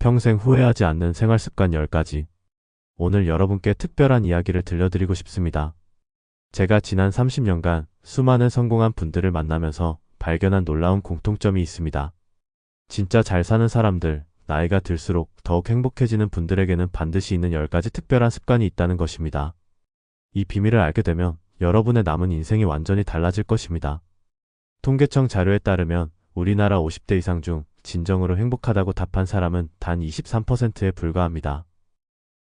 평생 후회하지 않는 생활습관 10가지. 오늘 여러분께 특별한 이야기를 들려드리고 싶습니다. 제가 지난 30년간 수많은 성공한 분들을 만나면서 발견한 놀라운 공통점이 있습니다. 진짜 잘 사는 사람들, 나이가 들수록 더욱 행복해지는 분들에게는 반드시 있는 10가지 특별한 습관이 있다는 것입니다. 이 비밀을 알게 되면 여러분의 남은 인생이 완전히 달라질 것입니다. 통계청 자료에 따르면 우리나라 50대 이상 중 진정으로 행복하다고 답한 사람은 단 23%에 불과합니다.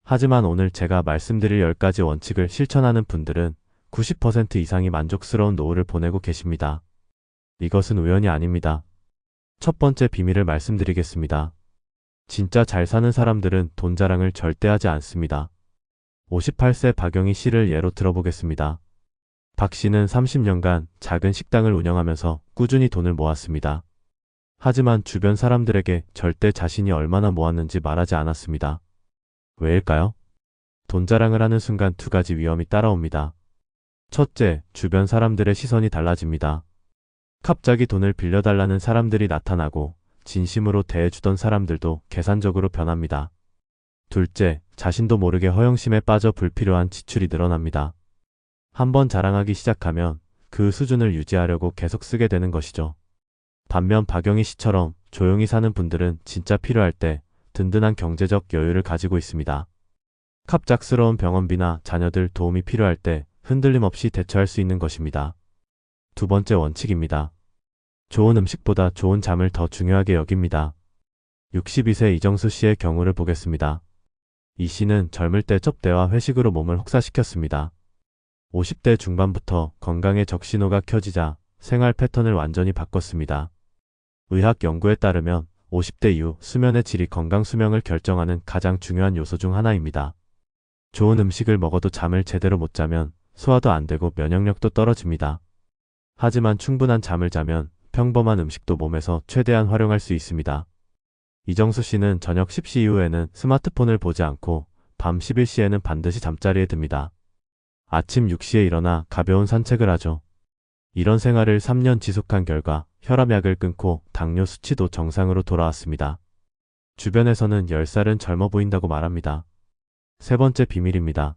하지만 오늘 제가 말씀드릴 10가지 원칙을 실천하는 분들은 90% 이상이 만족스러운 노후를 보내고 계십니다. 이것은 우연이 아닙니다. 첫 번째 비밀을 말씀드리겠습니다. 진짜 잘 사는 사람들은 돈 자랑을 절대 하지 않습니다. 58세 박영희 씨를 예로 들어보겠습니다. 박 씨는 30년간 작은 식당을 운영하면서 꾸준히 돈을 모았습니다. 하지만 주변 사람들에게 절대 자신이 얼마나 모았는지 말하지 않았습니다. 왜일까요? 돈 자랑을 하는 순간 2가지 위험이 따라옵니다. 첫째, 주변 사람들의 시선이 달라집니다. 갑자기 돈을 빌려달라는 사람들이 나타나고 진심으로 대해주던 사람들도 계산적으로 변합니다. 둘째, 자신도 모르게 허영심에 빠져 불필요한 지출이 늘어납니다. 한번 자랑하기 시작하면 그 수준을 유지하려고 계속 쓰게 되는 것이죠. 반면 박영희 씨처럼 조용히 사는 분들은 진짜 필요할 때 든든한 경제적 여유를 가지고 있습니다. 갑작스러운 병원비나 자녀들 도움이 필요할 때 흔들림 없이 대처할 수 있는 것입니다. 두 번째 원칙입니다. 좋은 음식보다 좋은 잠을 더 중요하게 여깁니다. 62세 이정수 씨의 경우를 보겠습니다. 이 씨는 젊을 때 쩝대와 회식으로 몸을 혹사시켰습니다. 50대 중반부터 건강의 적신호가 켜지자 생활 패턴을 완전히 바꿨습니다. 의학 연구에 따르면 50대 이후 수면의 질이 건강 수명을 결정하는 가장 중요한 요소 중 하나입니다. 좋은 음식을 먹어도 잠을 제대로 못 자면 소화도 안 되고 면역력도 떨어집니다. 하지만 충분한 잠을 자면 평범한 음식도 몸에서 최대한 활용할 수 있습니다. 이정수 씨는 저녁 10시 이후에는 스마트폰을 보지 않고 밤 11시에는 반드시 잠자리에 듭니다. 아침 6시에 일어나 가벼운 산책을 하죠. 이런 생활을 3년 지속한 결과 혈압약을 끊고 당뇨 수치도 정상으로 돌아왔습니다. 주변에서는 10살은 젊어 보인다고 말합니다. 세 번째 비밀입니다.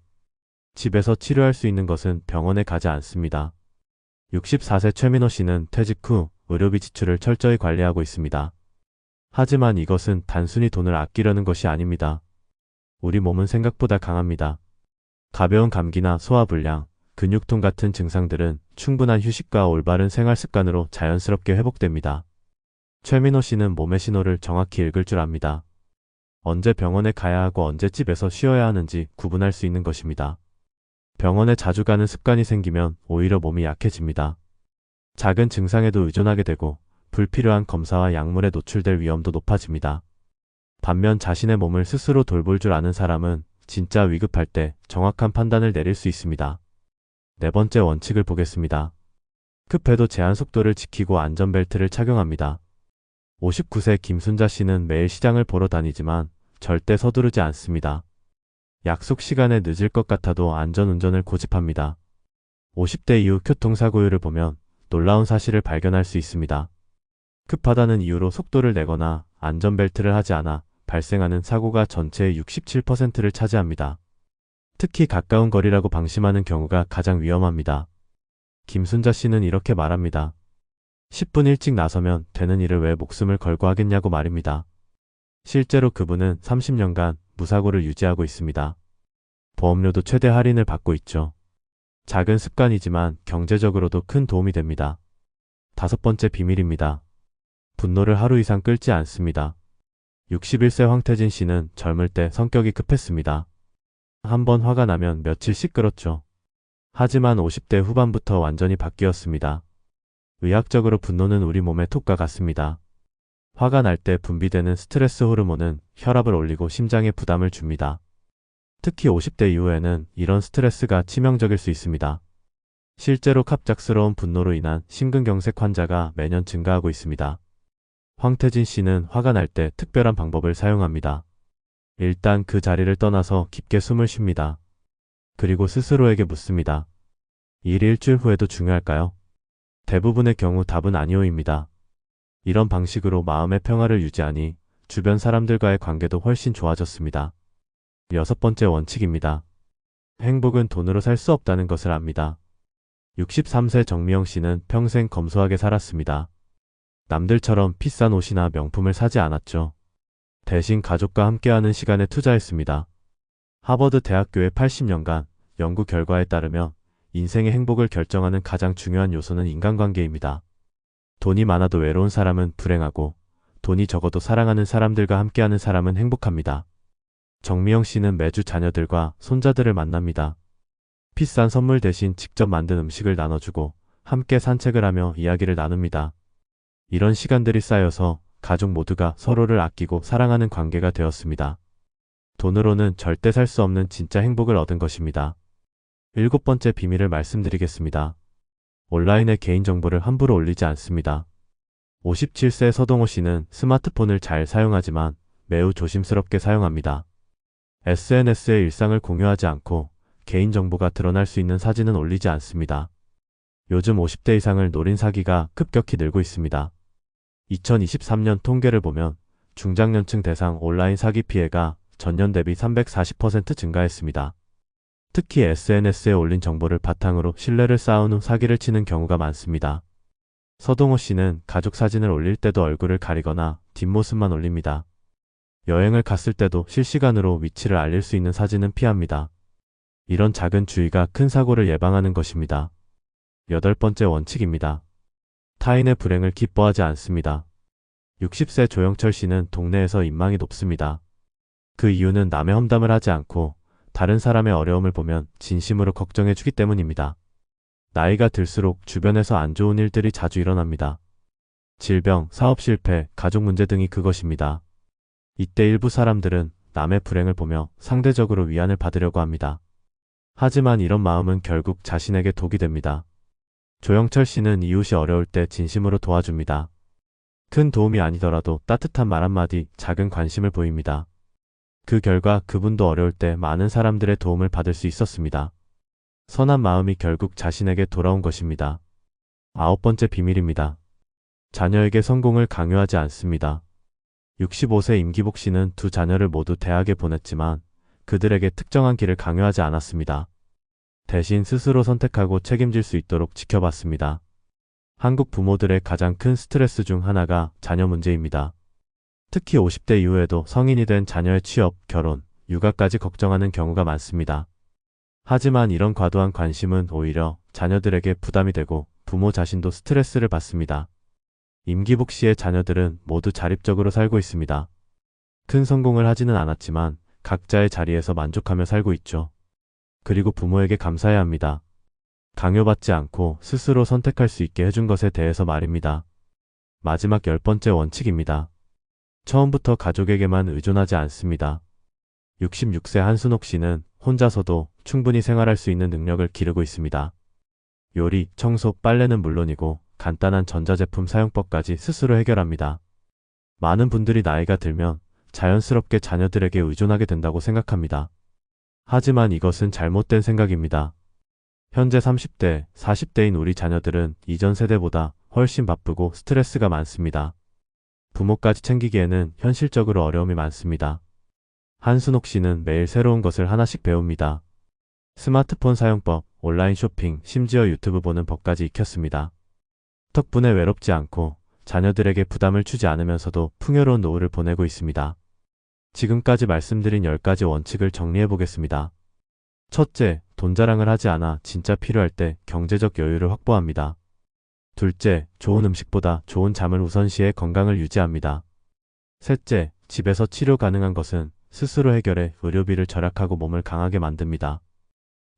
집에서 치료할 수 있는 것은 병원에 가지 않습니다. 64세 최민호 씨는 퇴직 후 의료비 지출을 철저히 관리하고 있습니다. 하지만 이것은 단순히 돈을 아끼려는 것이 아닙니다. 우리 몸은 생각보다 강합니다. 가벼운 감기나 소화불량, 근육통 같은 증상들은 충분한 휴식과 올바른 생활 습관으로 자연스럽게 회복됩니다. 최민호 씨는 몸의 신호를 정확히 읽을 줄 압니다. 언제 병원에 가야 하고 언제 집에서 쉬어야 하는지 구분할 수 있는 것입니다. 병원에 자주 가는 습관이 생기면 오히려 몸이 약해집니다. 작은 증상에도 의존하게 되고 불필요한 검사와 약물에 노출될 위험도 높아집니다. 반면 자신의 몸을 스스로 돌볼 줄 아는 사람은 진짜 위급할 때 정확한 판단을 내릴 수 있습니다. 네 번째 원칙을 보겠습니다. 급해도 제한 속도를 지키고 안전벨트를 착용합니다. 59세 김순자 씨는 매일 시장을 보러 다니지만 절대 서두르지 않습니다. 약속 시간에 늦을 것 같아도 안전운전을 고집합니다. 50대 이후 교통사고율을 보면 놀라운 사실을 발견할 수 있습니다. 급하다는 이유로 속도를 내거나 안전벨트를 하지 않아 발생하는 사고가 전체의 67%를 차지합니다. 특히 가까운 거리라고 방심하는 경우가 가장 위험합니다. 김순자 씨는 이렇게 말합니다. 10분 일찍 나서면 되는 일을 왜 목숨을 걸고 하겠냐고 말입니다. 실제로 그분은 30년간 무사고를 유지하고 있습니다. 보험료도 최대 할인을 받고 있죠. 작은 습관이지만 경제적으로도 큰 도움이 됩니다. 다섯 번째 비밀입니다. 분노를 하루 이상 끌지 않습니다. 61세 황태진 씨는 젊을 때 성격이 급했습니다. 한번 화가 나면 며칠 시끄럽죠. 하지만 50대 후반부터 완전히 바뀌었습니다. 의학적으로 분노는 우리 몸의 톡과 같습니다. 화가 날 때 분비되는 스트레스 호르몬은 혈압을 올리고 심장에 부담을 줍니다. 특히 50대 이후에는 이런 스트레스가 치명적일 수 있습니다. 실제로 갑작스러운 분노로 인한 심근경색 환자가 매년 증가하고 있습니다. 황태진 씨는 화가 날 때 특별한 방법을 사용합니다. 일단 그 자리를 떠나서 깊게 숨을 쉽니다. 그리고 스스로에게 묻습니다. 이 일이 일주일 후에도 중요할까요? 대부분의 경우 답은 아니오입니다. 이런 방식으로 마음의 평화를 유지하니 주변 사람들과의 관계도 훨씬 좋아졌습니다. 여섯 번째 원칙입니다. 행복은 돈으로 살 수 없다는 것을 압니다. 63세 정미영 씨는 평생 검소하게 살았습니다. 남들처럼 비싼 옷이나 명품을 사지 않았죠. 대신 가족과 함께하는 시간에 투자했습니다. 하버드 대학교의 80년간 연구 결과에 따르면 인생의 행복을 결정하는 가장 중요한 요소는 인간관계입니다. 돈이 많아도 외로운 사람은 불행하고 돈이 적어도 사랑하는 사람들과 함께하는 사람은 행복합니다. 정미영 씨는 매주 자녀들과 손자들을 만납니다. 비싼 선물 대신 직접 만든 음식을 나눠주고 함께 산책을 하며 이야기를 나눕니다. 이런 시간들이 쌓여서 가족 모두가 서로를 아끼고 사랑하는 관계가 되었습니다. 돈으로는 절대 살 수 없는 진짜 행복을 얻은 것입니다. 일곱 번째 비밀을 말씀드리겠습니다. 온라인에 개인정보를 함부로 올리지 않습니다. 57세 서동호 씨는 스마트폰을 잘 사용하지만 매우 조심스럽게 사용합니다. SNS에 일상을 공유하지 않고 개인정보가 드러날 수 있는 사진은 올리지 않습니다. 요즘 50대 이상을 노린 사기가 급격히 늘고 있습니다. 2023년 통계를 보면 중장년층 대상 온라인 사기 피해가 전년 대비 340% 증가했습니다. 특히 SNS에 올린 정보를 바탕으로 신뢰를 쌓은 후 사기를 치는 경우가 많습니다. 서동호 씨는 가족 사진을 올릴 때도 얼굴을 가리거나 뒷모습만 올립니다. 여행을 갔을 때도 실시간으로 위치를 알릴 수 있는 사진은 피합니다. 이런 작은 주의가 큰 사고를 예방하는 것입니다. 여덟 번째 원칙입니다. 타인의 불행을 기뻐하지 않습니다. 60세 조영철 씨는 동네에서 인망이 높습니다. 그 이유는 남의 험담을 하지 않고 다른 사람의 어려움을 보면 진심으로 걱정해주기 때문입니다. 나이가 들수록 주변에서 안 좋은 일들이 자주 일어납니다. 질병, 사업 실패, 가족 문제 등이 그것입니다. 이때 일부 사람들은 남의 불행을 보며 상대적으로 위안을 받으려고 합니다. 하지만 이런 마음은 결국 자신에게 독이 됩니다. 조영철 씨는 이웃이 어려울 때 진심으로 도와줍니다. 큰 도움이 아니더라도 따뜻한 말 한마디, 작은 관심을 보입니다. 그 결과 그분도 어려울 때 많은 사람들의 도움을 받을 수 있었습니다. 선한 마음이 결국 자신에게 돌아온 것입니다. 아홉 번째 비밀입니다. 자녀에게 성공을 강요하지 않습니다. 65세 임기복 씨는 두 자녀를 모두 대학에 보냈지만 그들에게 특정한 길을 강요하지 않았습니다. 대신 스스로 선택하고 책임질 수 있도록 지켜봤습니다. 한국 부모들의 가장 큰 스트레스 중 하나가 자녀 문제입니다. 특히 50대 이후에도 성인이 된 자녀의 취업, 결혼, 육아까지 걱정하는 경우가 많습니다. 하지만 이런 과도한 관심은 오히려 자녀들에게 부담이 되고 부모 자신도 스트레스를 받습니다. 임기복 씨의 자녀들은 모두 자립적으로 살고 있습니다. 큰 성공을 하지는 않았지만 각자의 자리에서 만족하며 살고 있죠. 그리고 부모에게 감사해야 합니다. 강요받지 않고 스스로 선택할 수 있게 해준 것에 대해서 말입니다. 마지막 열 번째 원칙입니다. 처음부터 가족에게만 의존하지 않습니다. 66세 한순옥 씨는 혼자서도 충분히 생활할 수 있는 능력을 기르고 있습니다. 요리, 청소, 빨래는 물론이고 간단한 전자제품 사용법까지 스스로 해결합니다. 많은 분들이 나이가 들면 자연스럽게 자녀들에게 의존하게 된다고 생각합니다. 하지만 이것은 잘못된 생각입니다. 현재 30대, 40대인 우리 자녀들은 이전 세대보다 훨씬 바쁘고 스트레스가 많습니다. 부모까지 챙기기에는 현실적으로 어려움이 많습니다. 한순옥 씨는 매일 새로운 것을 하나씩 배웁니다. 스마트폰 사용법, 온라인 쇼핑, 심지어 유튜브 보는 법까지 익혔습니다. 덕분에 외롭지 않고 자녀들에게 부담을 주지 않으면서도 풍요로운 노후를 보내고 있습니다. 지금까지 말씀드린 10가지 원칙을 정리해 보겠습니다. 첫째, 돈 자랑을 하지 않아 진짜 필요할 때 경제적 여유를 확보합니다. 둘째, 좋은 음식보다 좋은 잠을 우선시해 건강을 유지합니다. 셋째, 집에서 치료 가능한 것은 스스로 해결해 의료비를 절약하고 몸을 강하게 만듭니다.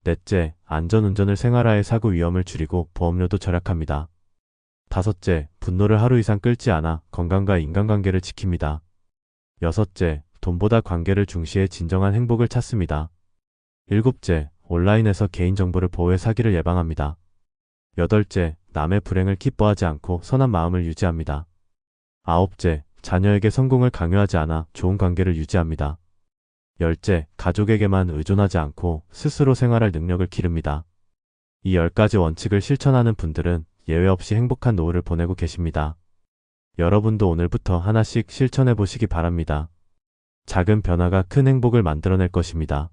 넷째, 안전운전을 생활화해 사고 위험을 줄이고 보험료도 절약합니다. 다섯째, 분노를 하루 이상 끌지 않아 건강과 인간관계를 지킵니다. 여섯째, 돈보다 관계를 중시해 진정한 행복을 찾습니다. 일곱째, 온라인에서 개인정보를 보호해 사기를 예방합니다. 여덟째, 남의 불행을 기뻐하지 않고 선한 마음을 유지합니다. 아홉째, 자녀에게 성공을 강요하지 않아 좋은 관계를 유지합니다. 열째, 가족에게만 의존하지 않고 스스로 생활할 능력을 기릅니다. 이 10가지 원칙을 실천하는 분들은 예외 없이 행복한 노후를 보내고 계십니다. 여러분도 오늘부터 하나씩 실천해 보시기 바랍니다. 작은 변화가 큰 행복을 만들어낼 것입니다.